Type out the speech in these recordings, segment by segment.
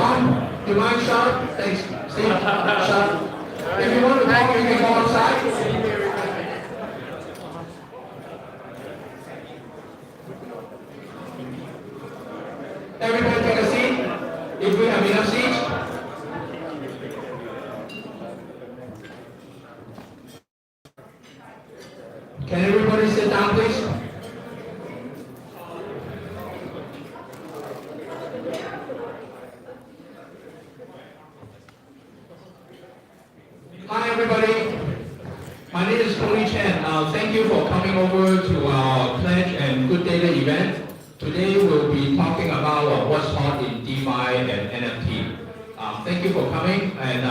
Tom, do you mind shut? Thanks, Steve. Shut. If you want to talk, you can go outside. Everybody take a seat, if we have enough seats. Can everybody sit down, please? Hi, everybody. My name is Tony Chen. Thank you for coming over to our Pledge and Good Data event. Today we'll be talking about what's hot in DeFi and NFT. Thank you for coming, and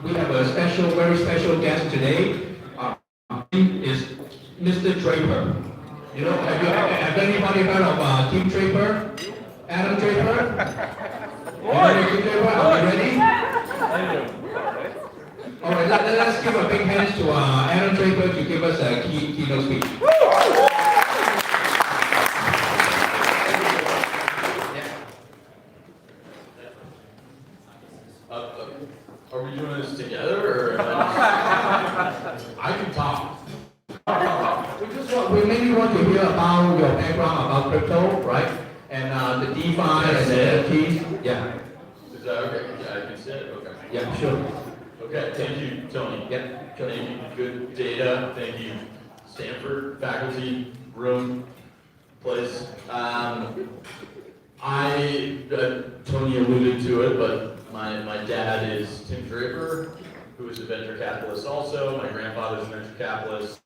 we have a very special guest today. Is Mr. Draper. You know, have anybody heard of Tim Draper? Adam Draper? Tim Draper, are you ready? All right, let's give a big hand to Adam Draper to give us a keynote speech. Are we doing this together, or I can talk. We mainly want to hear about your background about crypto, right? And the DeFi and the NFTs. Yeah. Is that okay? Yeah, I can say it. Okay. Yeah, sure. Okay. Thank you, Tony. Yep. Sure. Thank you, Good Data. Thank you, Stanford faculty, room, place. Tony alluded to it, but my dad is Tim Draper, who is a venture capitalist also. My grandfather's a venture capitalist.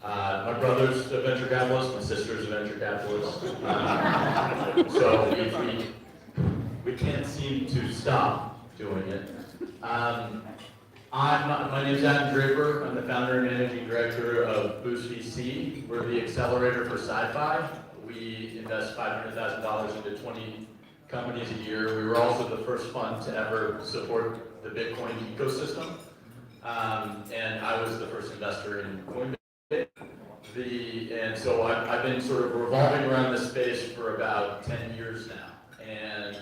My brother's a venture capitalist. My sister's a venture capitalist. So we can't seem to stop doing it. My name is Adam Draper. I'm the founder and managing director of Boost VC. We're the accelerator for sci-fi. We invest $500,000 into 20 companies a year. We were also the first fund to ever support the Bitcoin ecosystem. And I was the first investor in Coinbase. And so I've been sort of revolving around this space for about 10 years now. And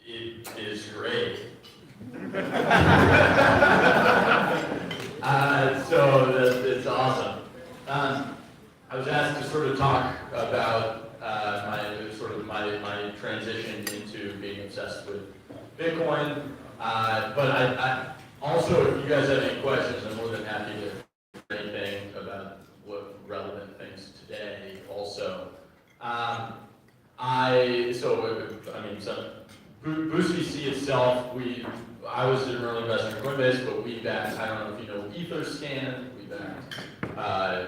it is great. So it's awesome. I was asked to sort of talk about my transition into being obsessed with Bitcoin, but I also, if you guys have any questions, I'm more than happy to hear anything about what relevant things today. Also, Boost VC itself, I was an early investor in Coinbase, but we backed, I don't know if you know Etherscan, we backed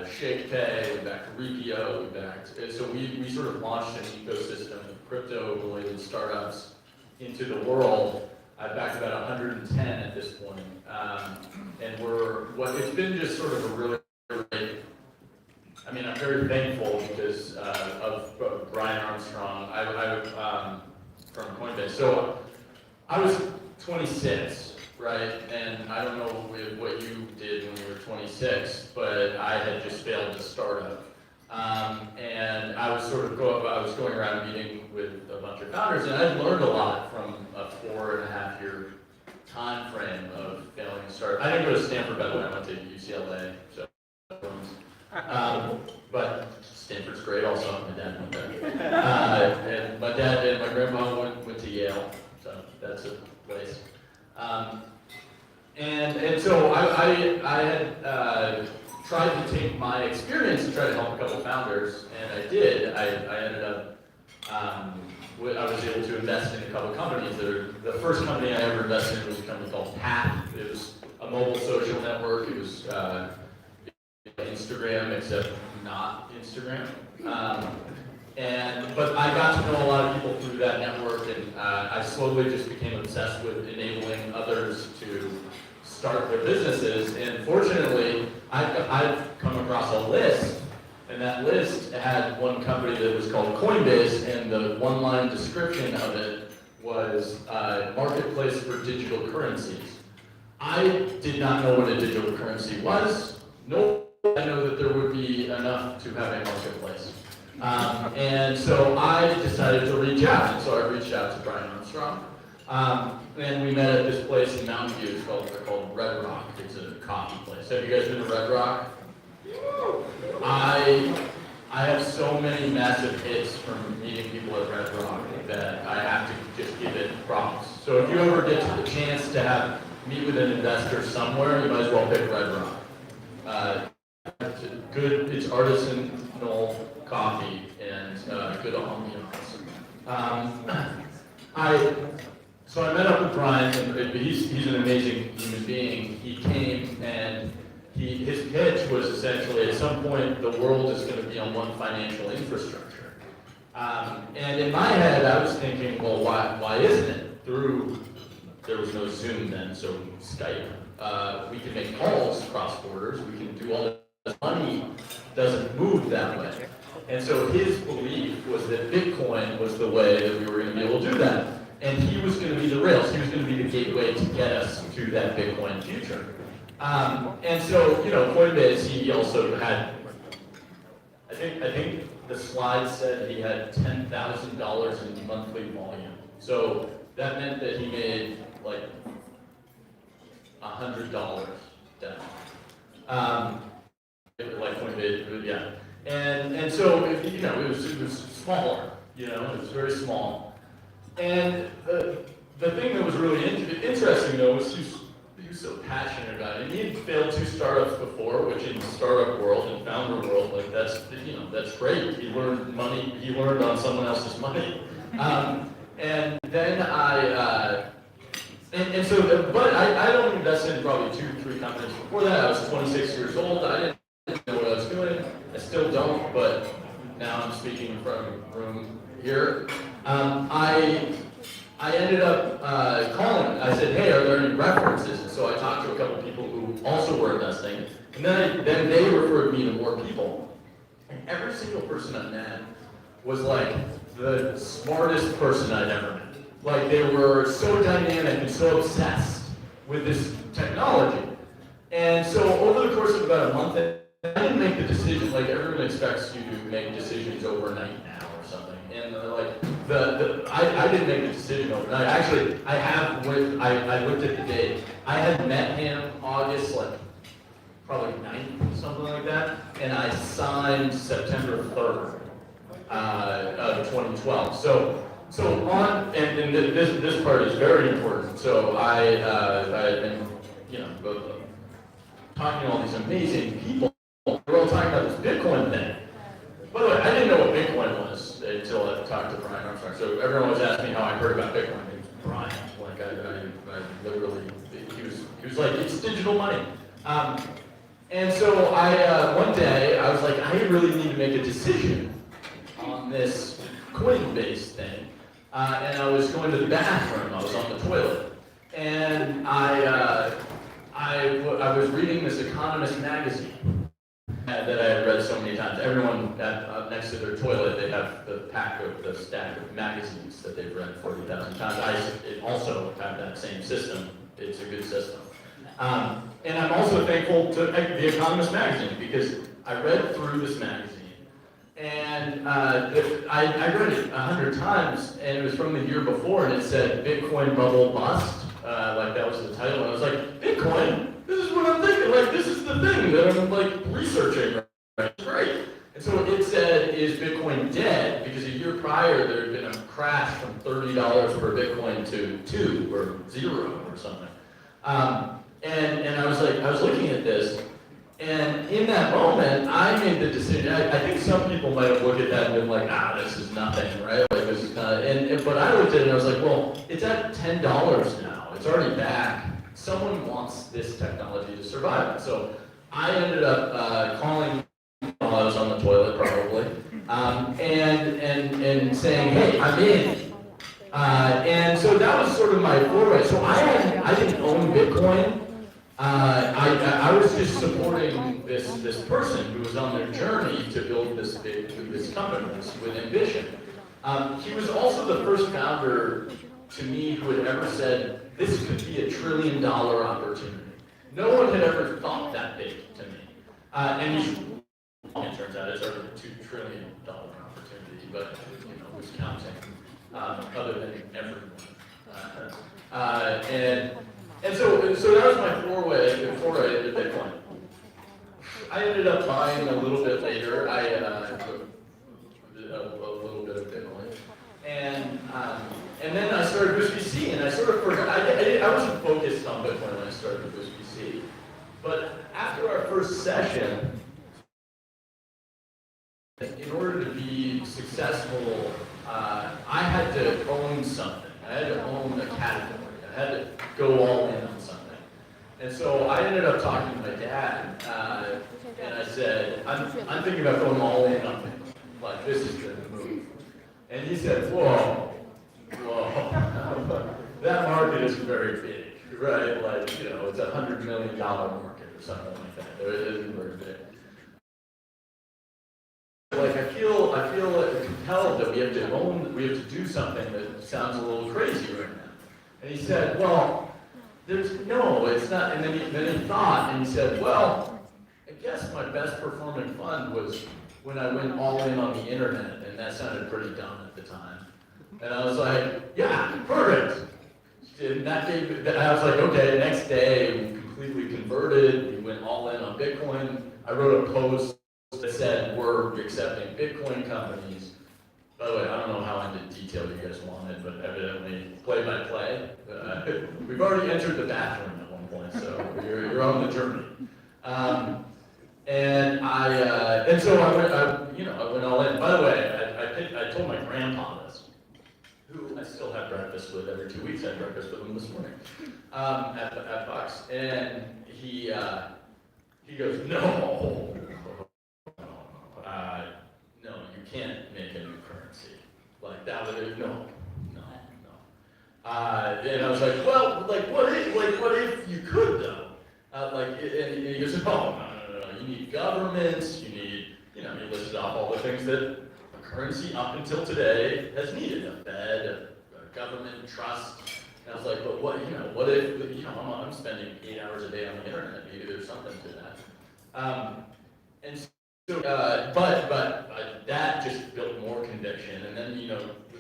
ShakePay, we backed Repio, we backed, so we sort of launched an ecosystem of crypto-related startups into the world. I've backed about 110 at this point, and it's been just sort of a really, I'm very thankful because of Brian Armstrong, from Coinbase. So I was 26, right? And I don't know what you did when you were 26, but I had just failed to start up. And I was going around meeting with a bunch of founders, and I learned a lot from a 4.5-year time frame of failing to start. I didn't go to Stanford, by the way. I went to UCLA, so. But Stanford's great also. My dad went there. And my dad and my grandma went to Yale, so that's a place. And so I had tried to take my experience and try to help a couple founders, and I did. I ended up, I was able to invest in a couple companies. The first company I ever invested in was a company called Path. It was a mobile social network. It was Instagram, except not Instagram. But I got to know a lot of people through that network, and I slowly just became obsessed with enabling others to start their businesses. And fortunately, I've come across a list, and that list had one company that was called Coinbase, and the one-line description of it was marketplace for digital currencies. I did not know what a digital currency was. I know that there would be enough to have a marketplace. And so I decided to reach out, and so I reached out to Brian Armstrong. And we met at this place in Mountain View. It's called Red Rock. It's a coffee place. Have you guys been to Red Rock? I have so many massive hits from meeting people at Red Rock that I have to just give it props. So if you ever get to the chance to meet with an investor somewhere, you might as well pick Red Rock. It's good. It's artisanal coffee and good ambiance. So I met up with Brian, and he's an amazing human being. He came and his pitch was essentially, at some point, the world is going to be on one financial infrastructure. And in my head, I was thinking, well, why isn't it? There was no Zoom then, so Skype. We can make calls across borders. We can do all this. Money doesn't move that way. And so his belief was that Bitcoin was the way that we were going to be able to do that. And he was going to be the rails. He was going to be the gateway to get us to that Bitcoin future. And so, Coinbase, he also had, I think the slide said he had $10,000 in monthly volume. So that meant that he made like $100 down. Like Coinbase, yeah. And so, it was smaller, it was very small. And the thing that was really interesting though was he was so passionate about it. He had failed 2 startups before, which in the startup world and founder world, like that's great. He learned money. He learned on someone else's money. And then but I'd only invested in probably 2-3 companies before that. I was 26 years old. I didn't know what I was doing. I still don't, but now I'm speaking from room here. I ended up calling. I said, hey, are there any references? And so I talked to a couple people who also were investing, and then they referred me to more people. And every single person I met was like the smartest person I'd ever met. Like they were so dynamic and so obsessed with this technology. And so over the course of about a month, I didn't make the decision. Like everyone expects you to make decisions overnight now or something. And I didn't make the decision overnight. Actually, I looked at the date. I had met him August, probably 9th, something like that. And I signed September 3rd of 2012. So and this part is very important. So I had been, talking to all these amazing people. We're all talking about this Bitcoin thing. By the way, I didn't know what Bitcoin was until I talked to Brian Armstrong. So everyone was asking me how I heard about Bitcoin. It was Brian. Like I literally, he was like, it's digital money. And so one day I was like, I really need to make a decision on this Coinbase thing. And I was going to the bathroom. I was on the toilet, and I was reading this Economist magazine that I had read so many times. Everyone next to their toilet, they have the stack of magazines that they've read 40,000 times. I also have that same system. It's a good system. And I'm also thankful to the Economist magazine because I read through this magazine. And I read it 100 times, and it was from the year before, and it said Bitcoin bubble bust. Like that was the title. And I was like, Bitcoin? This is what I'm thinking. Like this is the thing that I'm researching. Right? Great. And so it said, is Bitcoin dead? Because a year prior there had been a crash from $30 per Bitcoin to 2 or 0 or something. And I was looking at this. And in that moment, I made the decision. I think some people might have looked at that and been like, this is nothing, right? Like this is not. But I looked at it and I was like, well, it's at $10 now. It's already back. Someone wants this technology to survive. So I ended up calling while I was on the toilet, probably, and saying, hey, I'm in. And so that was sort of my foray. So I didn't own Bitcoin. I was just supporting this person who was on their journey to build this company with ambition. He was also the first founder to me who had ever said, this could be $1 trillion opportunity. No one had ever thought that big to me. And it turns out it's already a $2 trillion opportunity. but who's counting? Other than everyone. And so that was my foray into Bitcoin. I ended up buying a little bit later. I took a little bit of Bitcoin, and then I started Boost VC, and I sort of forgot. I wasn't focused on Bitcoin when I started Boost VC, but after our first session, in order to be successful, I had to own something. I had to own a category. I had to go all in on something. And so I ended up talking to my dad, and I said, I'm thinking about going all in on it. Like, this is the move. And he said, whoa, that market is very big, right? Like, it's $100 million market or something like that. It isn't very big. Like, I feel compelled that we have to do something that sounds a little crazy right now. And he said, well, it's not. And then he thought, and he said, well, I guess my best performing fund was when I went all in on the internet, and that sounded pretty dumb at the time. And I was like, yeah, perfect. And I was like, okay, next day we completely converted, we went all in on Bitcoin. I wrote a post that said, we're accepting Bitcoin companies. By the way, I don't know how into detail you guys wanted, but evidently play by play. We've already entered the bathroom at one point, so you're on the journey. And so I went all in. By the way, I told my grandpa this, who I still have breakfast with every 2 weeks. I had breakfast with him this morning at Bucks, and he goes, no, you can't make a new currency. Like, that would, no. And I was like, well, what if you could, though? And he goes, no, you need governments, you need, he listed off all the things that a currency up until today has needed, a Fed, a government, trust. And I was like, but what if, I'm spending 8 hours a day on the internet, maybe there's something to that. And so, but that just built more conviction. And then,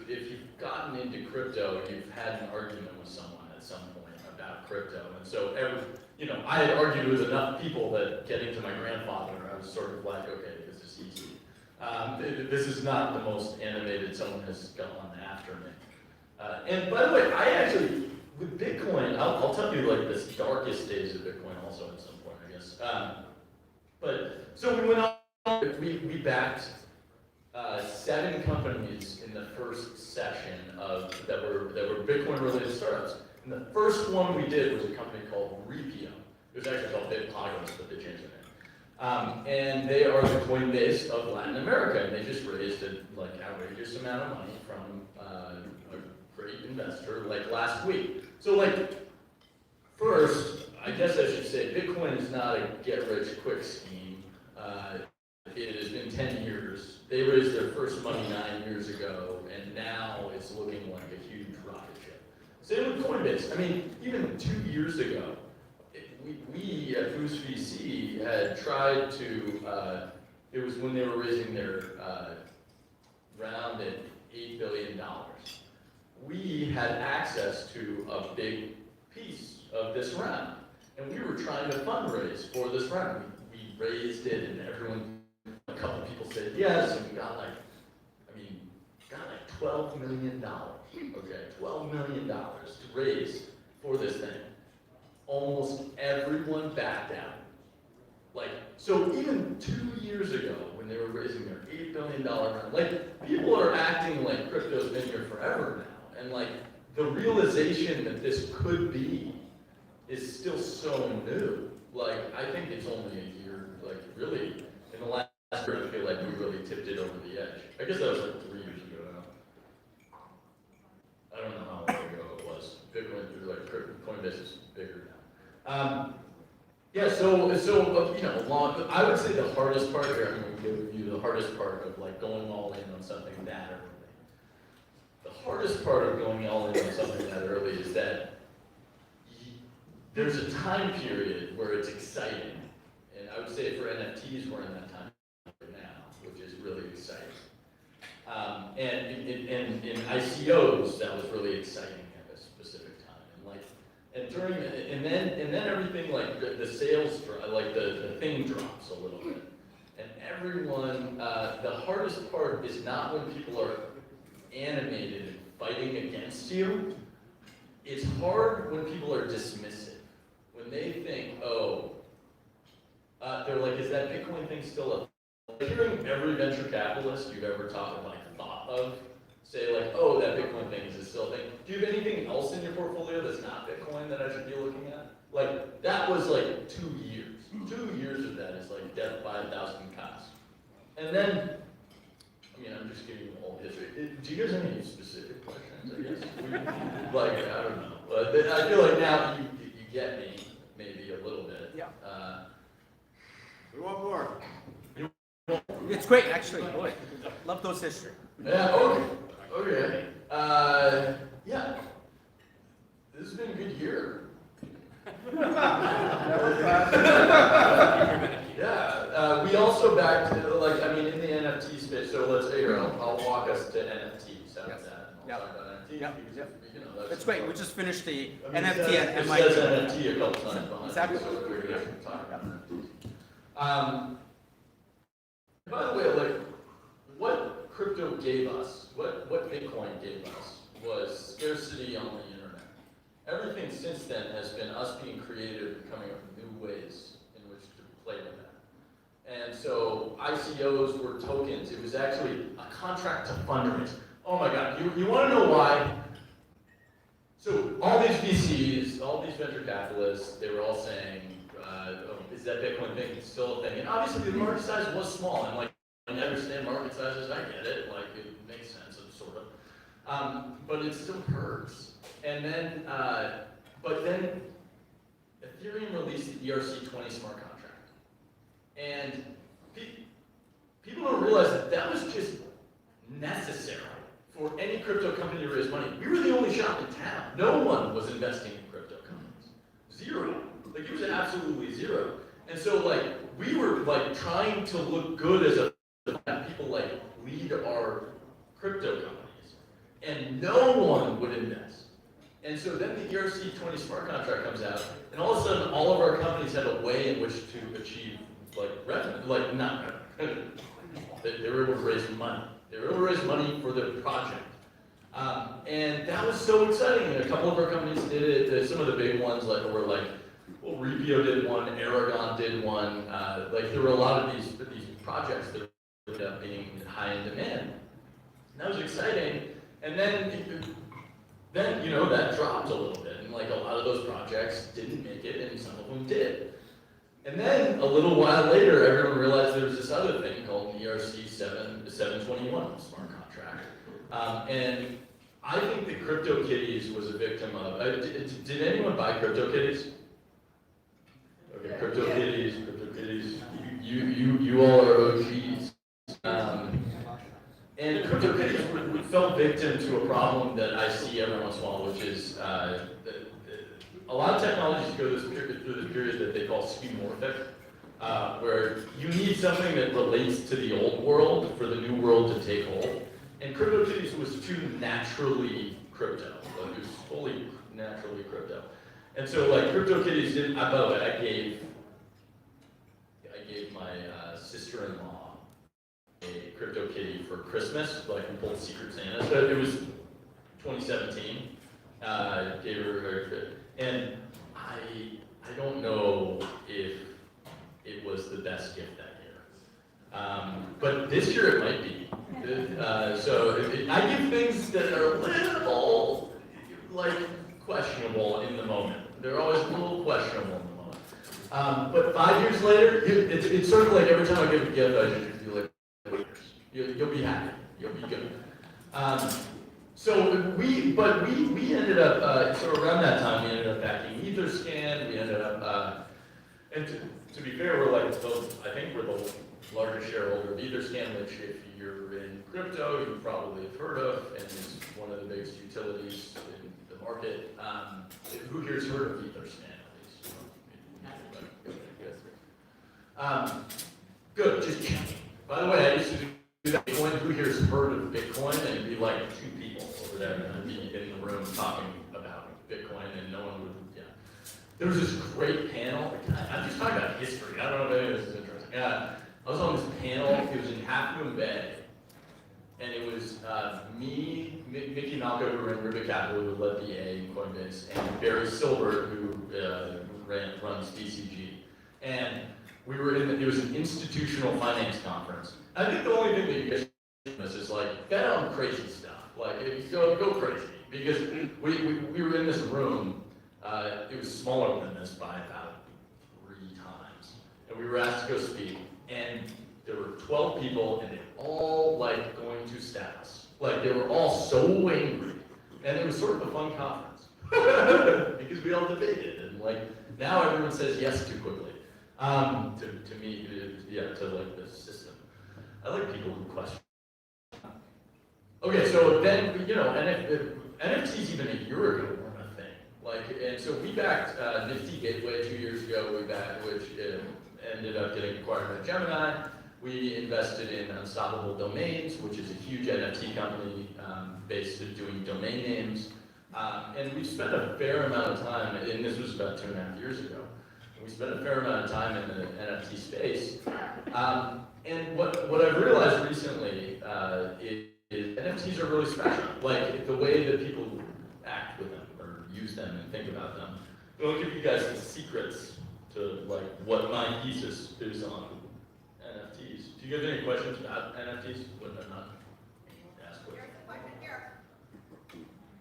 if you've gotten into crypto, you've had an argument with someone at some point about crypto. And so, I had argued with enough people that getting to my grandfather, I was sort of like, okay, this is easy. This is not the most animated someone has gone after me. And by the way, I actually, with Bitcoin, I'll tell you like the darkest days of Bitcoin also at some point, I guess. But so we went on, we backed 7 companies in the first session that were Bitcoin related startups. And the first one we did was a company called Repio. It was actually called Bitpagos, but they changed the name. And they are the Coinbase of Latin America, and they just raised an outrageous amount of money from a great investor last week. So first, I guess I should say Bitcoin is not a get-rich-quick scheme. It has been 10 years. They raised their first money 9 years ago, and now it's looking like a huge rocket ship. Same with Coinbase. I mean, even 2 years ago, we at Boost VC had tried to, it was when they were raising their round at $8 billion. We had access to a big piece of this round, and we were trying to fundraise for this round. We raised it, and a couple people said yes, and we got $12 million. Okay, $12 million to raise for this thing. Almost everyone backed out. So even 2 years ago, when they were raising their $8 billion round, people are acting like crypto's been here forever now, and the realization that this could be is still so new. I think it's only a year, really, in the last year, I feel like we really tipped it over the edge. I guess that was 3 years ago now. I don't know how long ago it was. Bitcoin, Coinbase is bigger now. I would say the hardest part here, I'm going to give you the hardest part of going all in on something that early. The hardest part of going all in on something that early is that there's a time period where it's exciting. And I would say for NFTs, we're in that time right now, which is really exciting. and in ICOs, that was really exciting at a specific time. And then everything like the sales, like the thing drops a little bit. And everyone, the hardest part is not when people are animated and fighting against you. It's hard when people are dismissive. When they think, oh, they're like, is that Bitcoin thing still a... Hearing every venture capitalist you've ever thought of say like, oh, that Bitcoin thing is still a thing. Do you have anything else in your portfolio that's not Bitcoin that I should be looking at? Like, that was like 2 years. 2 years of that is like death by 1,000 cuts. And then, I mean, I'm just giving you all history. Do you guys have any specific questions, I guess? Like, I don't know. But I feel like now you get me, maybe a little bit. Yeah. We want more. It's great, actually. Boy, love those history. Yeah, okay. Yeah. This has been a good year. Yeah, we also backed, like, I mean, in the NFT space, so let's, here, I'll walk us to NFTs, how about that? Yeah. I'll talk about NFTs, Yeah. because, you know, That's great. We just finished the I mean, NFT at it MIT. says NFT a couple times behind Exactly. it, so we're going to talk about NFTs. By the way, like, what crypto gave us, what Bitcoin gave us, was scarcity on the internet. Everything since then has been us being creative and coming up with new ways in which to play with that. And so ICOs were tokens. It was actually a contract to fundraise. Oh my God, you want to know why? So all these VCs, all these venture capitalists, they were all saying, oh, is that Bitcoin thing still a thing? And obviously the market size was small. And like, I understand market sizes, I get it. Like, it makes sense, sort of. But it still hurts. And then, but then Ethereum released the ERC-20 smart contract. And people don't realize that that was just necessary for any crypto company to raise money. We were the only shop in town. No one was investing in crypto companies. Zero. Like, it was absolutely zero. And so, like, we were, like, trying to look good as a people, like, lead our crypto companies. And no one would invest. And so then the ERC-20 smart contract comes out, and all of a sudden, all of our companies had a way in which to achieve, like, revenue. Like, not revenue. They were able to raise money. They were able to raise money for the project. And that was so exciting. And a couple of our companies did it. Some of the big ones were like, well, Repio did one, Aragon did one. Like, there were a lot of these projects that ended up being high in demand. And that was exciting. And then, you know, that dropped a little bit. And like, a lot of those projects didn't make it, and some of them did. And then, a little while later, everyone realized there was this other thing called an ERC-721 smart contract. And I think that CryptoKitties was a victim of... did anyone buy CryptoKitties? Okay, CryptoKitties, you all are OGs. And CryptoKitties fell victim to a problem that I see every once in a while, which is a lot of technologies go through this period that they call skeuomorphic, where you need something that relates to the old world for the new world to take hold. And CryptoKitties was too naturally crypto. Like, it was fully naturally crypto. And so, like, CryptoKitties didn't. By the way, I gave my sister-in-law a CryptoKitty for Christmas, like, we pulled Secret Santa. So it was 2017. Gave her, and I don't know if it was the best gift that year. But this year it might be. I give things that are a little, like, questionable in the moment. They're always a little questionable in the moment. But 5 years later, it's sort of like every time I give a gift, I just feel like, you'll be happy, you'll be good. So we ended up, so around that time, we ended up backing Etherscan. We ended up, and to be fair, we're like, I think we're the largest shareholder of Etherscan, which if you're in crypto, you probably have heard of, and is one of the biggest utilities in the market. Who here's heard of Etherscan, at least? Good, just checking. By the way, I used to do Bitcoin, who here's heard of Bitcoin? And it'd be like 2 people over there, and I'd be in the room talking about Bitcoin, and no one would, yeah. There was this great panel. I'm just talking about history. I don't know if any of this is interesting. Yeah, I was on this panel. It was in Half Moon Bay, and it was me, Mickey Malco, who ran Ribbit Capital, who led the A in Coinbase, and Barry Silver, who runs DCG. And we were it was an institutional finance conference. I think the only thing that you guys this is like bet on crazy stuff. Like if you go crazy, because we were in this room. It was smaller than this by about 3 times, and we were asked to go speak. And there were 12 people, and they all like going to stab us. Like they were all so angry, and it was sort of a fun conference because we all debated, and like now everyone says yes too quickly. To me, yeah, to like the system. I like people who question. Okay, so then NFTs even a year ago weren't a thing. Like, and so we backed Nifty Gateway 2 years ago. We backed, which ended up getting acquired by Gemini. We invested in Unstoppable Domains, which is a huge NFT company based in doing domain names. And we spent a fair amount of time, and this was about 2.5 years ago. We spent a fair amount of time in the NFT space. And what I've realized recently is NFTs are really special. Like the way that people act with them or use them and think about them. I'll give you guys the secrets to like what my thesis is on NFTs. Do you guys have any questions about NFTs? What I'm not ask questions. Here's a question here.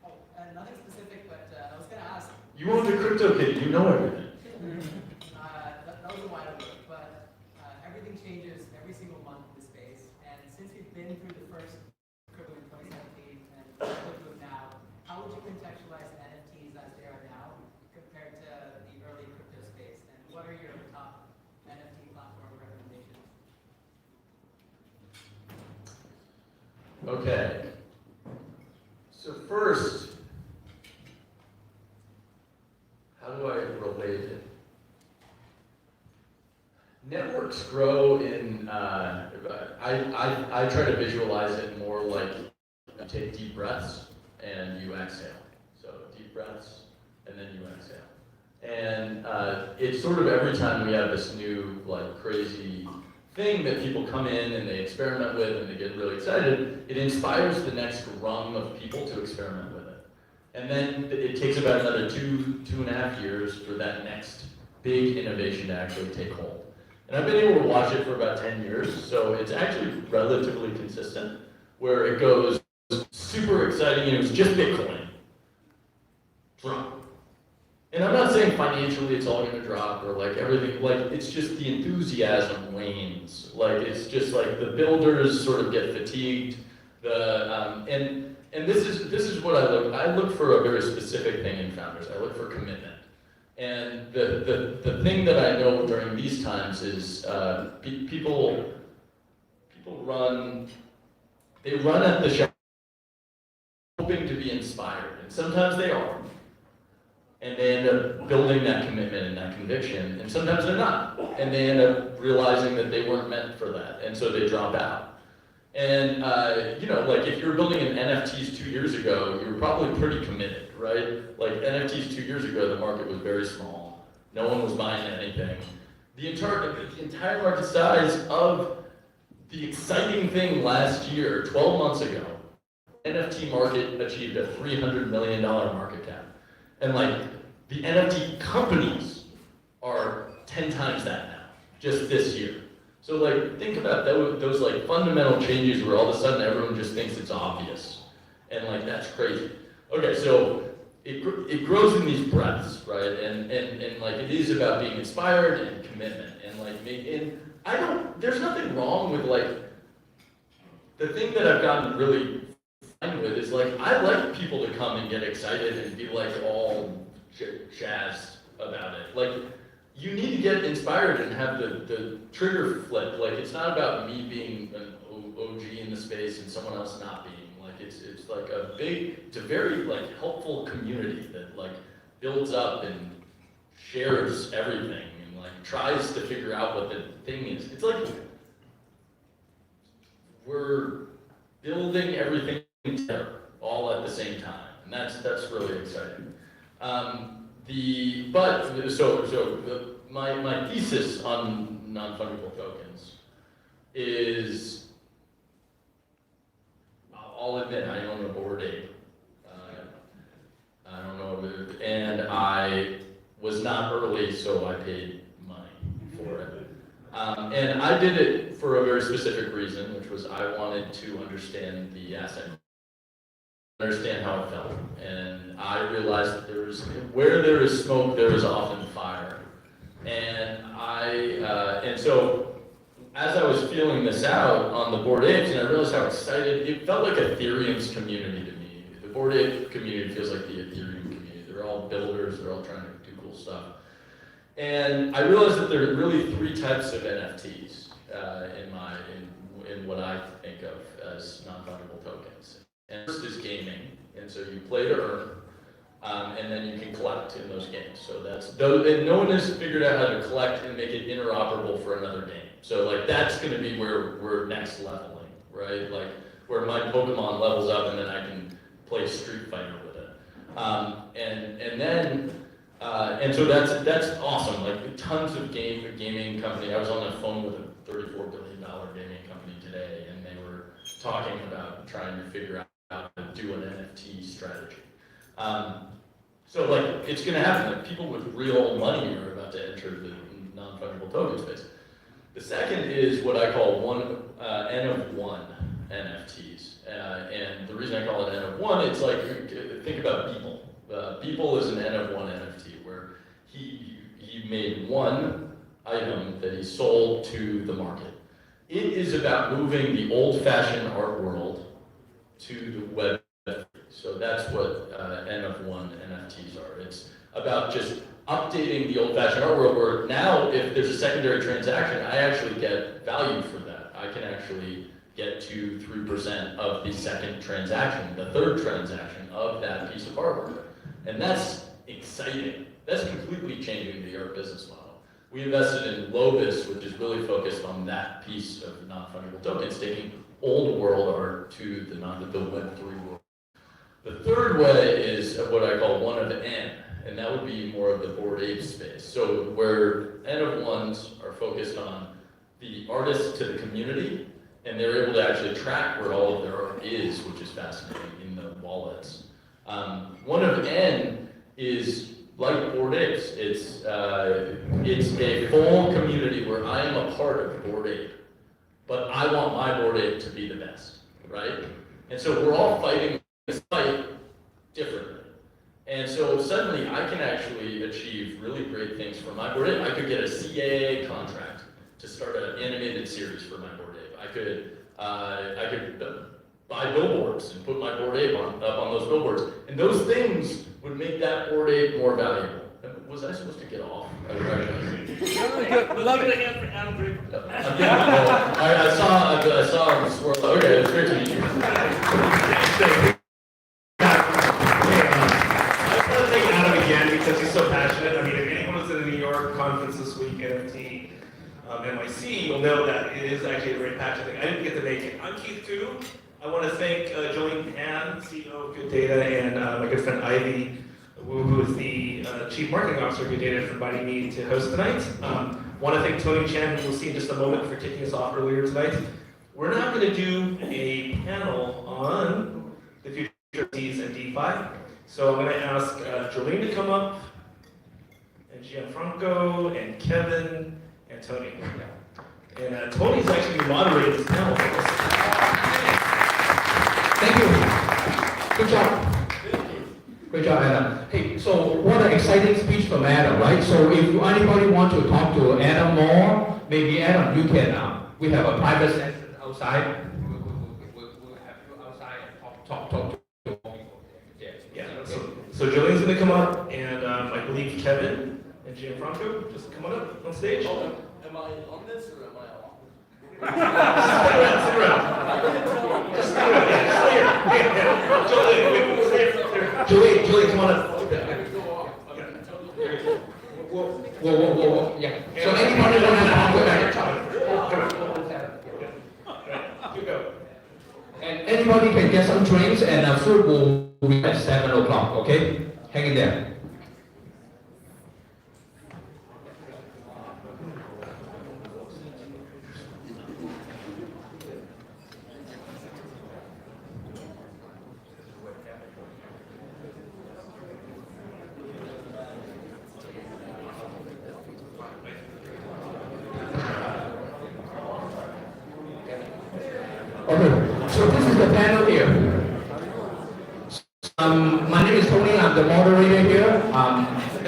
Oh, nothing specific, but I was going to ask. You own the crypto kid. You know everything. That was a while ago, but everything changes every single month in the space. And since we've been through the first crypto in 2017 and crypto now, how would you contextualize NFTs as they are now compared to the early crypto space? And what are your top NFT platform recommendations? Okay. So first, how do I relate it? Networks grow in, I try to visualize it more like you take deep breaths and you exhale. So deep breaths and then you exhale. And it's sort of every time we have this new like crazy thing that people come in and they experiment with and they get really excited, it inspires the next rung of people to experiment with it. And then it takes about another 2.5 years for that next big innovation to actually take hold. And I've been able to watch it for about 10 years, so it's actually relatively consistent, where it goes super exciting, and it was just Bitcoin, drop. And I'm not saying financially it's all gonna drop, or like everything, like it's just the enthusiasm wanes. Like it's just like the builders sort of get fatigued, and this is what I look for a very specific thing in founders. I look for commitment. And the thing that I know during these times is people run at the shadow hoping to be inspired, and sometimes they are, and they end up building that commitment and that conviction, and sometimes they're not, and they end up realizing that they weren't meant for that, and so they drop out. And like if you were building an NFTs 2 years ago, you were probably pretty committed, right? Like NFTs 2 years ago, the market was very small. No one was buying anything. The entire market size of the exciting thing last year, 12 months ago, NFT market achieved a $300 million market cap. And like the NFT companies are 10 times that now, just this year. So like, think about those like fundamental changes where all of a sudden everyone just thinks it's obvious. And like, that's crazy. Okay, so it grows in these breaths, right? And like, it is about being inspired and commitment. And like, there's nothing wrong with like, the thing that I've gotten really fine with is like, I like people to come and get excited and be like all jazzed about it. Like, you need to get inspired and have the trigger flip. Like, it's not about me being an OG in the space and someone else not being. Like, it's like it's a very like helpful community that like builds up and shares everything and like tries to figure out what the thing is. It's like we're building everything together all at the same time, and that's really exciting. My thesis on non-fungible tokens is, I'll admit, I own a Bored Ape. I don't know, and I was not early, so I paid money for it. And I did it for a very specific reason, which was I wanted to understand the asset, understand how it felt. And I realized that where there is smoke, there is often fire. And so as I was feeling this out on the Bored Apes, and I realized how excited, it felt like Ethereum's community to me. The Bored Ape community feels like the Ethereum community. They're all builders, they're all trying to do cool stuff. And I realized that there are really three types of NFTs in what I think of as non-fungible tokens. And first is gaming, and so you play to earn, and then you can collect in those games. So and no one has figured out how to collect and make it interoperable for another game. So like that's going to be where we're next leveling, right? Like where my Pokemon levels up, and then I can play Street Fighter with it. And so that's awesome. Like tons of gaming company. I was on the phone with a $34 billion gaming company today, and they were talking about trying to figure out how to do an NFT strategy. So like it's going to happen. Like people with real money are about to enter the non-fungible token space. The second is what I call N of one NFTs, and the reason I call it N of one, it's like think about Beeple. Beeple is an N of one NFT where he made one item that he sold to the market. It is about moving the old-fashioned art world to the web. So that's what N of one NFTs are. It's about just updating the old-fashioned art world where now if there's a secondary transaction, I actually get value for that. I can actually get 2-3% of the second transaction, the third transaction of that piece of artwork. And that's exciting. That's completely changing the art business model. We invested in Lobis, which is really focused on that piece of non-fungible tokens, taking old world art to the Web3 world. The third way is what I call one of N, and that would be more of the Bored Ape space. So where N of ones are focused on the artists to the community, and they're able to actually track where all of their art is, which is fascinating in the wallets. One of N is like Bored Apes. It's a full community where I am a part of Bored Ape, but I want my Bored Ape to be the best, right? And so we're all fighting this fight differently. And so suddenly I can actually achieve really great things for my Bored Ape. I could get a CAA contract to start an animated series for my Bored Ape. I could buy billboards and put my Bored Ape up on those billboards. And those things would make that Bored Ape more valuable. Was I supposed to get off? I Love it. I saw him swirl. Okay, it's great to meet you. Again, because he's so passionate. I mean, if anyone was at the New York conference this week, NFT, NYC, you'll know that it is actually a very passionate thing. I didn't get to make it. I'm Keith Koo. I want to thank Jolene Pan, CEO of Good Data, and my good friend Ivy, who is the Chief Marketing Officer of Good Data, for inviting me to host tonight. Want to thank Tony Chen, who we'll see in just a moment, for kicking us off earlier tonight. We're now going to do a panel on the future of NFTs and DeFi. So I'm going to ask Jolene to come up, and Gianfranco, and Kevin, and Tony. And Tony's actually moderating this panel for us. Thank you. Good job. Great job, Adam. Hey, so what an exciting speech from Adam, right? So if anybody want to talk to Adam more, maybe Adam, you can. We have a private session outside. We'll have you outside and talk to more people. Yeah. So Jolene's going to come up, and I believe Kevin and Gianfranco just come on up on stage. Am I on this or am I off? Sit around. Just stay around. Yeah, stay here. Yeah. Jolene, come on up. Whoa. Yeah. So anybody want to talk to Adam? You go. some drinks and food will be at 7 o'clock, okay? Hang in there. Okay, so this is the panel here. My name is Tony, I'm the moderator here.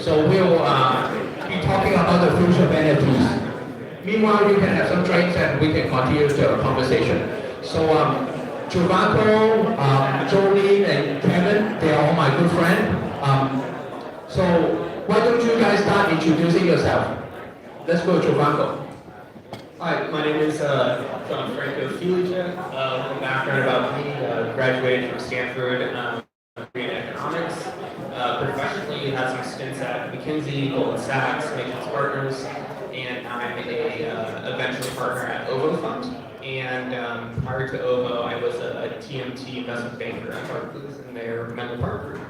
So we'll be talking about the future of NFTs. Meanwhile, you can have some drinks and we can continue the conversation. So Giovanco, Jolene, and Kevin, they are all my good friends. So why don't you guys start introducing yourself? Let's go, Giovanco. Hi, my name is John Franco Felicia. A little background about me, graduated from Stanford in economics. Professionally, had some stints at McKinsey, Goldman Sachs, Matrix Partners, and I'm a venture partner at Ovo Fund. And prior to Ovo, I was a TMT investment banker at Barclays in their Menlo Park group.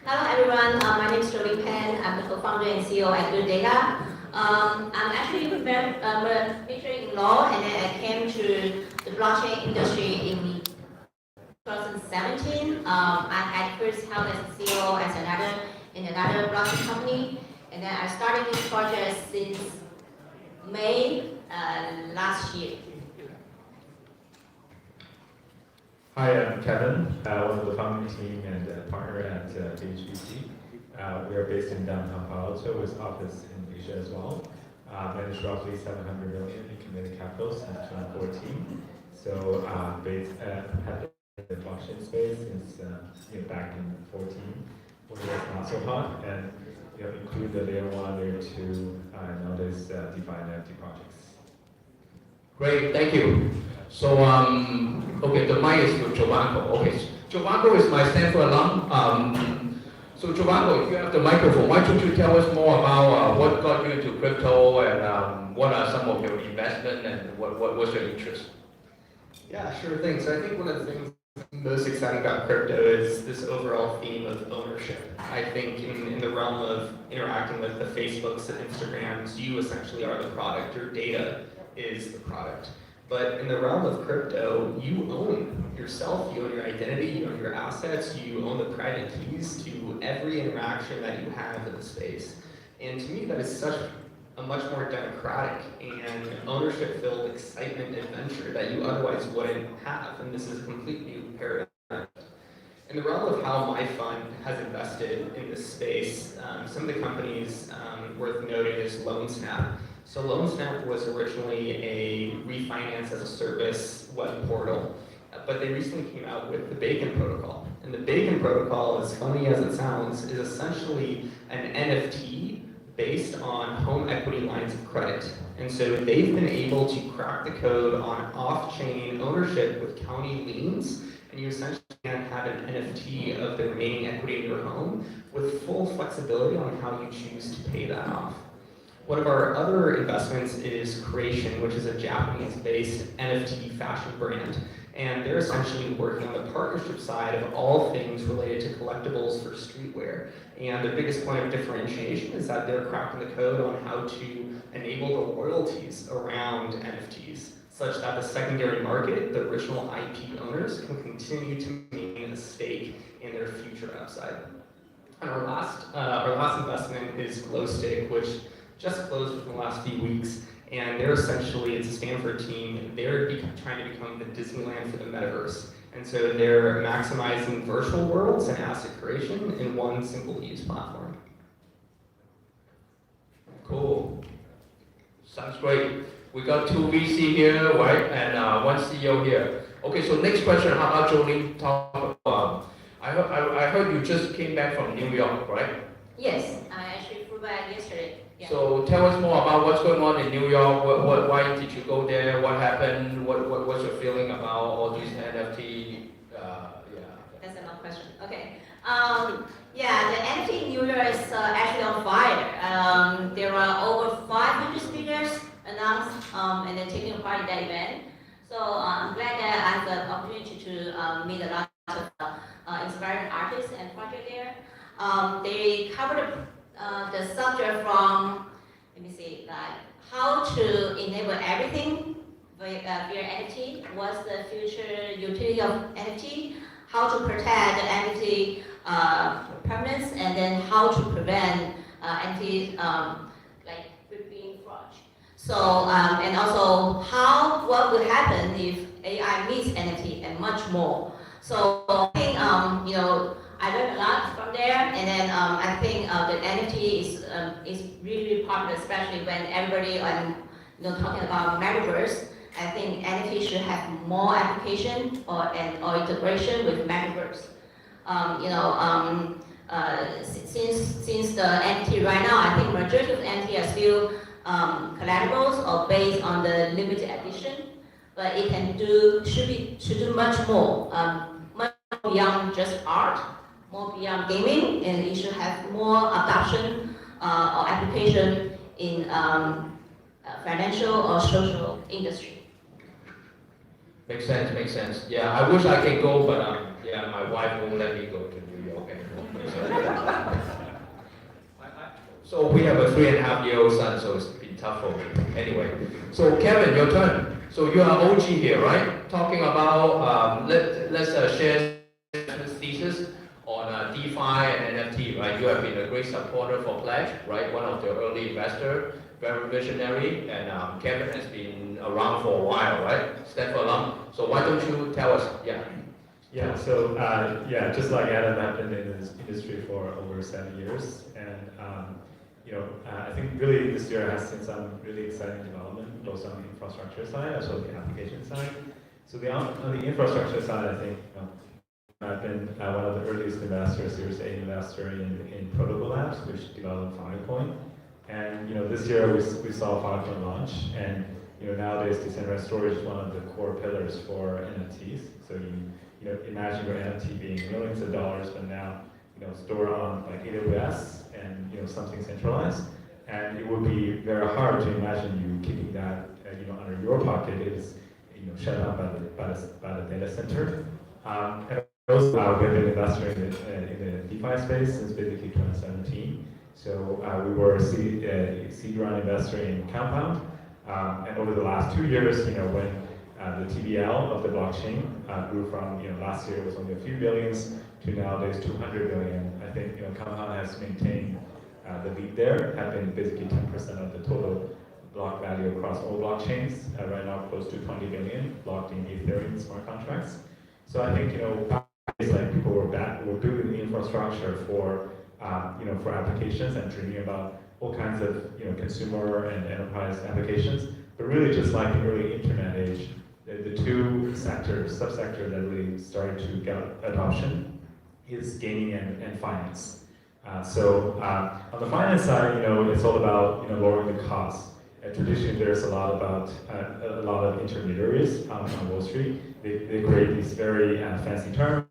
Hello everyone, my name is Jolene Pan. I'm the co-founder and CEO at Good Data. I'm actually majoring in law, and then I came to the blockchain industry in 2017. I had first held as a CEO in another blockchain company, and then I started this project since May last year. Hi, I'm Kevin, one of the founding team and partner at HBC. We are based in downtown Palo Alto with office in Asia as well. Managed roughly 700 million in committed capital since 2014. So based at the blockchain space since back in 2014 when it was not so hot, and include the layer 1, layer 2, nowadays DeFi and NFT projects. Great, thank you. So, okay, the mic is for Giovanco. Okay, Giovanco is my Stanford alum. So Giovanco, if you have the microphone, why don't you tell us more about what got you into crypto and what are some of your investments and what's your interest? Yeah, sure thing. So I think one of the things most exciting about crypto is this overall theme of ownership. I think in the realm of interacting with the Facebooks and Instagrams, you essentially are the product. Your data is the product. But in the realm of crypto, you own yourself, you own your identity, you own your assets, you own the private keys to every interaction that you have in the space. And to me, that is such a much more democratic and ownership-filled excitement adventure that you otherwise wouldn't have. And this is a complete new paradigm. In the realm of how my fund has invested in this space, some of the companies worth noting is LoanSnap. So LoanSnap was originally a refinance as a service web portal, but they recently came out with the Bacon protocol. And the Bacon protocol, as funny as it sounds, is essentially an NFT based on home equity lines of credit. And so they've been able to crack the code on off-chain ownership with county liens, and you essentially can have an NFT of the remaining equity in your home with full flexibility on how you choose to pay that off. One of our other investments is Creation, which is a Japanese-based NFT fashion brand. And they're essentially working on the partnership side of all things related to collectibles for streetwear. And the biggest point of differentiation is that they're cracking the code on how to enable the royalties around NFTs, such that the secondary market, the original IP owners, can continue to maintain a stake in their future upside. And our last investment is Glowstick, which just closed within the last few weeks, and they're essentially, it's a Stanford team, they're trying to become the Disneyland for the metaverse. And so they're maximizing virtual worlds and asset creation in one simple use platform. Cool. Sounds great. We got 2 VC here, right, and 1 CEO here. Okay, so next question, how about Jolene talk about, I heard you just came back from New York, right? Yes, I actually flew back yesterday. Yeah. So tell us more about what's going on in New York. Why did you go there? What happened? What's your feeling about all these NFT? That's a long question. Okay. Yeah, the NFT in New York is actually on fire. There are over 500 speakers announced and then taking part in that event. So I'm glad that I have the opportunity to meet a lot of inspiring artists and projects there. They covered the subject from, let me see, like how to enable everything via NFT, what's the future utility of NFT, how to protect the NFT permanence, and then how to prevent NFT like being fraud. So and also what will happen if AI meets NFT and much more. So I think I learned a lot from there, and then I think the NFT is really popular, especially when everybody talking about metaverse. I think NFT should have more application or integration with metaverse. Since the NFT right now, I think majority of NFT are still collaterals or based on the limited edition, but it should do much more, much beyond just art, more beyond gaming, and it should have more adoption or application in financial or social industry. Makes sense, makes sense. Yeah, I wish I could go, but yeah, my wife won't let me go to New York anymore. So we have a 3.5-year-old son, so it's been tough for me. Anyway, so Kevin, your turn. So you are OG here, right? Talking about, let's share this thesis on DeFi and NFT, right? You have been a great supporter for Pledge, right? One of the early investors, very visionary, and Kevin has been around for a while, right? Stanford alum. So why don't you tell us? Yeah. Yeah, so just like Adam, I've been in this industry for over 7 years, and I think really this year has seen some really exciting development, both on the infrastructure side as well as the application side. So on the infrastructure side, I think I've been one of the earliest investors, Series A investor in Protocol Labs, which developed Filecoin. And this year we saw Filecoin launch, and nowadays decentralized storage is one of the core pillars for NFTs. So you imagine your NFT being millions of dollars, but now stored on like AWS and something centralized. And it would be very hard to imagine you keeping that under your pocket. It is shut down by the data center. And also we have been investing in the DeFi space since basically 2017. So we were a seed round investor in Compound, and over the last 2 years, when the TVL of the blockchain grew from last year it was only a few billions to nowadays 200 billion. I think Compound has maintained the lead there, have been basically 10% of the total block value across all blockchains. Right now, close to 20 billion blocked in Ethereum smart contracts. So I think it's like people were building the infrastructure for applications and dreaming about all kinds of consumer and enterprise applications. But really, just like the early internet age, the two subsectors that really started to get adoption is gaming and finance. So on the finance side, it's all about lowering the costs. Traditionally, there's a lot of intermediaries on Wall Street. They create these very fancy terms,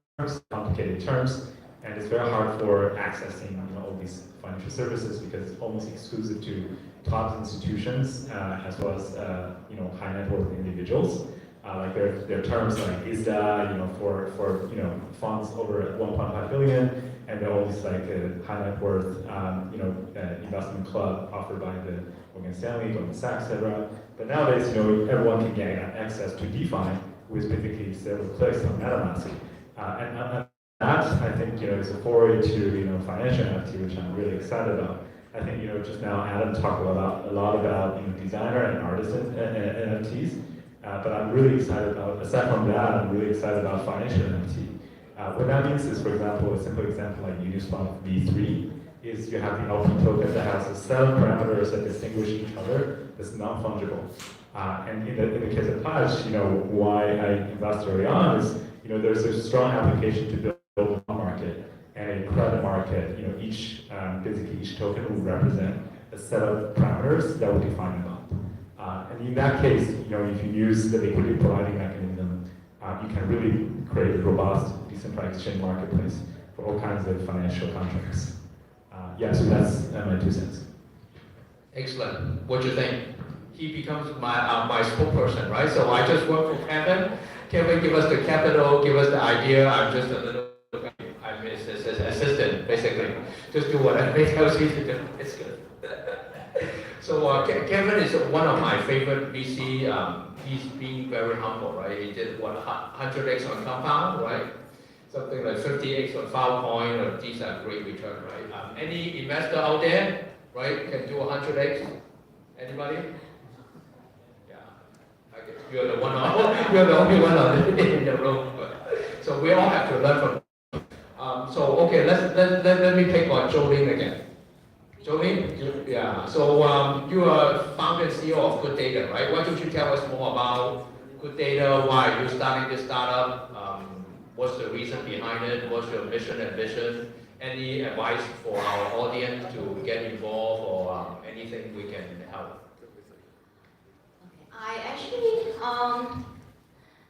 complicated terms, and it's very hard for accessing all these financial services because it's almost exclusive to top institutions as well as high net worth individuals. Like there are terms like ISDA, for funds over 1.5 billion, and there are all these like high net worth investment club offered by the Morgan Stanley, Goldman Sachs, etc. But nowadays, everyone can get access to DeFi with basically several clicks on MetaMask, and that I think is a foray to financial NFT, which I'm really excited about. I think just now Adam talked a lot about designer and artist NFTs. But I'm really excited about, aside from that, I'm really excited about financial NFT. What that means is, for example, a simple example like Uniswap V3 is you have the LP token that has a set of parameters that distinguish each other that's non-fungible. And in the case of Pledge, why I invest early on is, there's a strong application to build a market and a credit market. Basically each token will represent a set of parameters that will define the bond. And in that case, if you use the liquidity providing mechanism, you can really create a robust, decentralized exchange marketplace for all kinds of financial contracts. So that's my 2 cents. Excellent. What do you think? he becomes my spokesperson, right? So I just work for Kevin. Kevin give us the capital, give us the idea. I'm just a little, I'm his assistant, basically. Just do whatever he tells you to do. It's good. So Kevin is one of my favorite VC. He's being very humble, right? He did what 100x on compound, right? Something like 50x on Filecoin, or these are great return, right? Any investor out there, right, can do 100x? Anybody? Yeah, I guess you're the one. You're the only one in the room. So we all have to learn from. So okay, let me take on Jolene again. Jolene, yeah. So you are founder and CEO of Good Data, right? Why don't you tell us more about Good Data? Why are you starting this startup? What's the reason behind it? What's your mission and vision? Any advice for our audience to get involved, or anything we can help? I actually,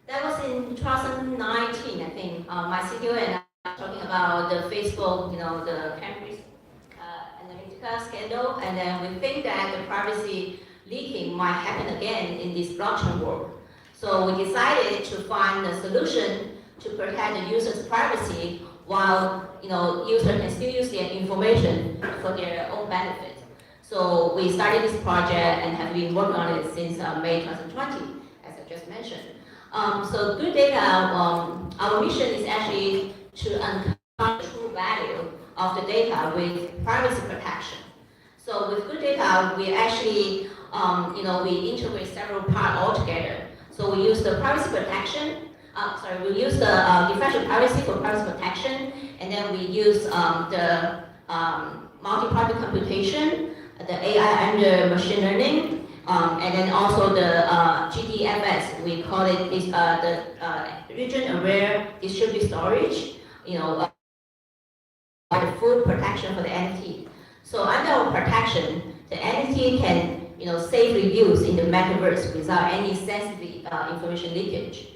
that was in 2019, I think. My CTO and I were talking about the Facebook, the Cambridge Analytica scandal, and then we think that the privacy leaking might happen again in this blockchain world. So we decided to find a solution to protect the user's privacy while users can still use their information for their own benefit. So we started this project and have been working on it since May 2020, as I just mentioned. So Good Data, our mission is actually to uncover the true value of the data with privacy protection. So with Good Data, we actually, we integrate several parts all together. So we use the privacy protection. We use the differential privacy for privacy protection, and then we use the multi-party computation, the AI under machine learning, and then also the GDFS. We call it the region-aware distributed storage. The full protection for the NFT. So under our protection, the NFT can safely use in the metaverse without any sensitive information leakage.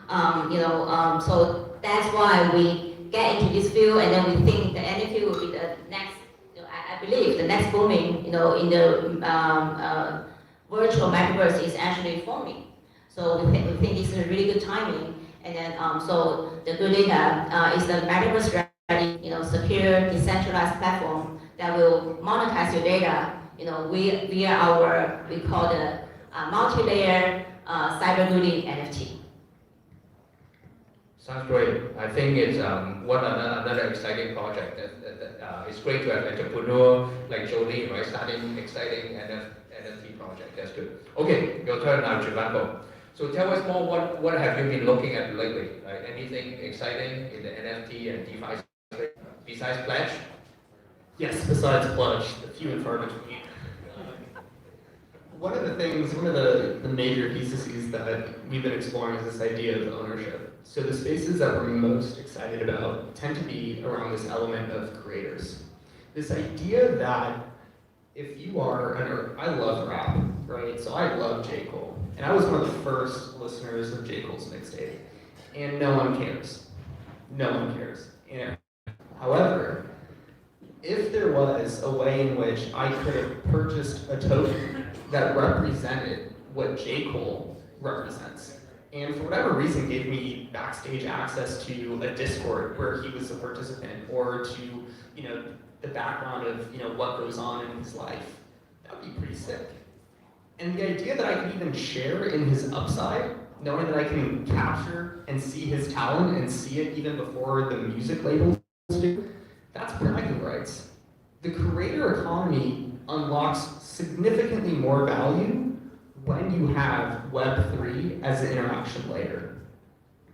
So that's why we get into this field, and then we think the NFT will be the next, I believe the next booming, in the virtual metaverse is actually forming. So we think this is a really good timing, and then so the Good Data is the metaverse ready, secure, decentralized platform that will monetize your data, via our, we call the multi-layer cyber-rooted NFT. Sounds great. I think it's another exciting project. It's great to have an entrepreneur like Jolene, right, starting exciting NFT project. That's good. Okay, your turn now, Giovanni. So tell us more. What have you been looking at lately? Right? Anything exciting in the NFT and DeFi space besides Pledge? Yes, besides Pledge, the few and far between. One of the major theses that we've been exploring is this idea of ownership. So the spaces that we're most excited about tend to be around this element of creators. This idea that if you are, I love rap, right? So I love J. Cole. And I was one of the first listeners of J. Cole's mixtape. And no one cares. No one cares. However, if there was a way in which I could have purchased a token that represented what J. Cole represents, and for whatever reason gave me backstage access to a Discord where he was a participant, or to the background of what goes on in his life, that would be pretty sick. And the idea that I could even share in his upside, knowing that I can capture and see his talent and see it even before the music labels do, that's bragging rights. The creator economy unlocks significantly more value when you have Web3 as an interaction layer.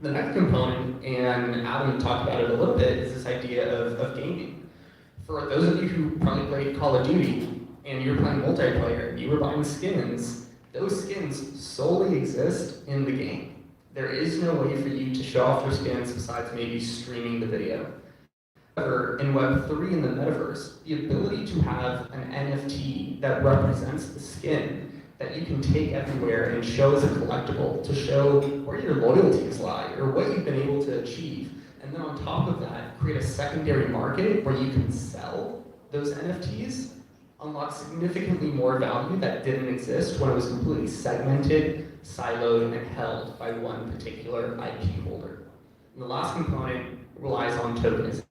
The next component, and Adam talked about it a little bit, is this idea of gaming. For those of you who probably played Call of Duty, and you're playing multiplayer, and you were buying skins, those skins solely exist in the game. There is no way for you to show off your skins besides maybe streaming the video. However, in Web3 in the metaverse, the ability to have an NFT that represents the skin that you can take everywhere and show as a collectible to show where your loyalties lie or what you've been able to achieve. And then on top of that, create a secondary market where you can sell those NFTs. unlock significantly more value that didn't exist when it was completely segmented, siloed, and held by one particular IP holder. And the last component relies on tokenism.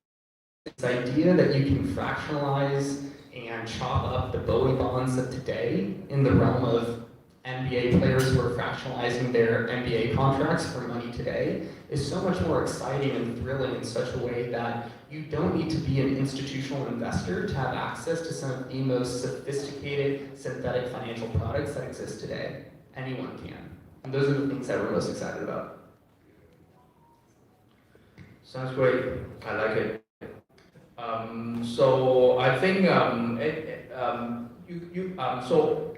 This idea that you can fractionalize and chop up the Bowie bonds of today in the realm of NBA players who are fractionalizing their NBA contracts for money today is so much more exciting and thrilling in such a way that you don't need to be an institutional investor to have access to some of the most sophisticated synthetic financial products that exist today. Anyone can. And those are the things that we're most excited about. Sounds great. I like it. So I think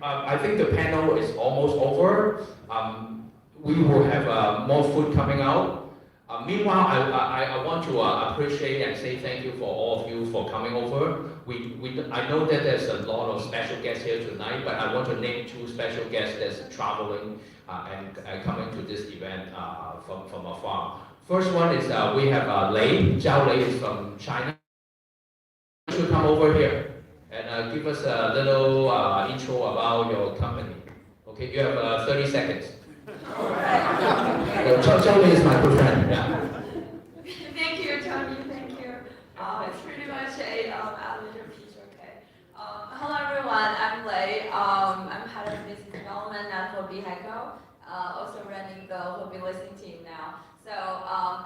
I think the panel is almost over. We will have more food coming out. Meanwhile, I want to appreciate and say thank you for all of you for coming over. I know that there's a lot of special guests here tonight, but I want to name two special guests that's traveling and coming to this event from afar. First one is we have Lei. Zhao Lei is from China. You should come over here and give us a little intro about your company. Okay, you have 30 seconds. Zhao Lei is my good friend. Yeah. Thank you, Tony. Thank you. It's pretty much a elevator pitch. Okay. Hello, everyone. I'm Lei. I'm head of business development at Hobby Heco. Also running the Hobby listing team now. So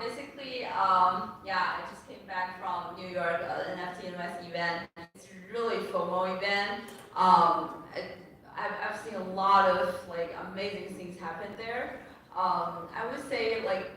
basically, yeah, I just came back from New York, NFT Invest event. It's really FOMO event. I've seen a lot of like amazing things happen there. I would say like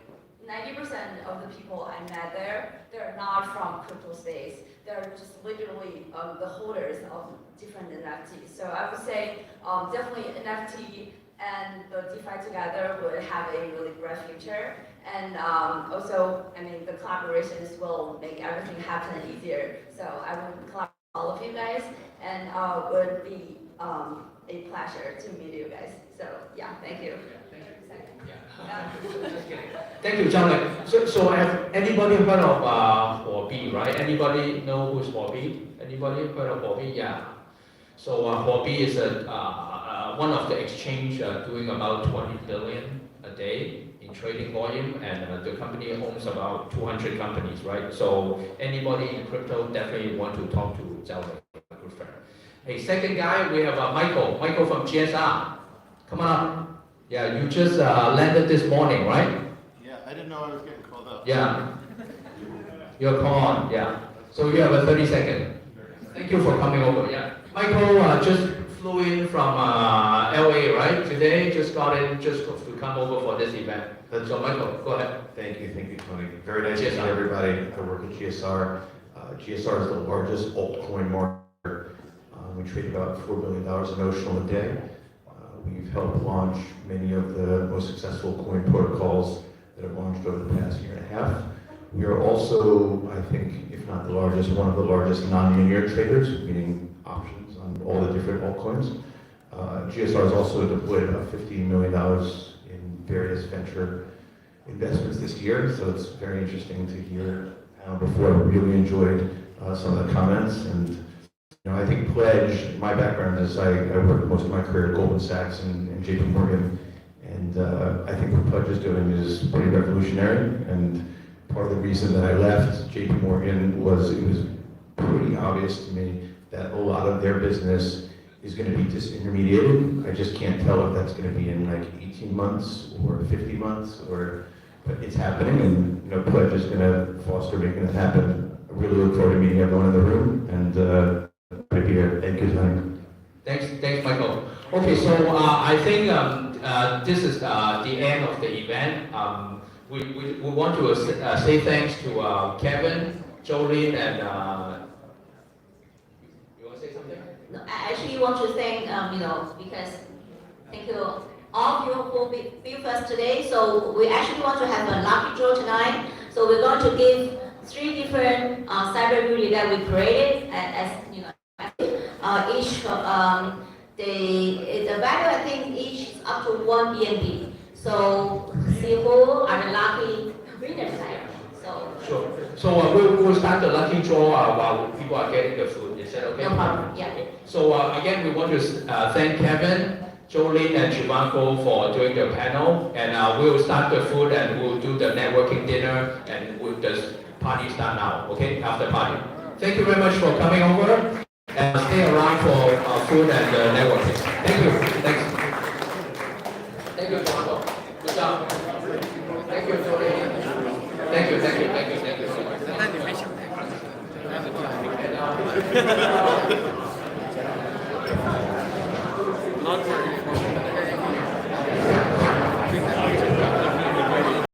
90% of the people I met there, they're not from crypto space. They're just literally the holders of different NFTs. So I would say definitely NFT and the DeFi together would have a really bright future. And also, I mean, the collaborations will make everything happen easier. So I would collaborate with all of you guys, and would be a pleasure to meet you guys. So yeah, thank you. Thank you, Zhao Lei. So have anybody heard of Huobi, right? Anybody know who's Huobi? Anybody heard of Huobi? Yeah. So Huobi is one of the exchange doing about 20 billion a day in trading volume, and the company owns about 200 companies, right? So anybody in crypto definitely want to talk to Zhao Lei, a good friend. Hey, second guy, we have Michael. Michael from GSR. Come on up. Yeah, you just landed this morning, right? Yeah, I didn't know I was getting called up. Yeah. You're called, yeah. So you have a 30 second. Thank you for coming over, yeah. Michael just flew in from LA, right? Today, just got in just to come over for this event. So Michael, go ahead. Thank you, Tony. Very nice to meet everybody. I work at GSR. GSR is the largest altcoin market. We trade about $4 billion in notional a day. We've helped launch many of the most successful coin protocols that have launched over the past year and a half. We are also, I think, if not the largest, one of the largest non-linear traders, meaning options on all the different altcoins. GSR has also deployed about $50 million in various venture investments this year, so it's very interesting to hear. Before, I really enjoyed some of the comments, and I think Pledge, my background is I worked most of my career at Goldman Sachs and JP Morgan, and I think what Pledge is doing is pretty revolutionary, and part of the reason that I left JP Morgan was it was pretty obvious to me that a lot of their business is going to be disintermediated. I just can't tell if that's going to be in like 18 months or 50 months, but it's happening, and Pledge is going to foster making it happen. I really look forward to meeting everyone in the room, and maybe a good time. Thanks, Michael. Okay, so I think this is the end of the event. We want to say thanks to Kevin, Jolene, and you want to say something? No, I actually want to thank because thank you all of you who will be with us today. So we actually want to have a lucky draw tonight. So we're going to give 3 different cyber beauty that we created as each the value I think each is up to 1 BNB. So see who are the lucky winners there. So sure. So we'll start the lucky draw while people are getting the food. Is that okay? No problem, yeah. So again, we want to thank Kevin, Jolene, and Chivanko for doing the panel. And we'll start the food and we'll do the networking dinner and we'll the party start now, okay? After party. Thank you very much for coming over and stay around for food and networking. Thank you. Thanks. Thank you, Chivanko. Good job. Thank you, Jolene. Thank you.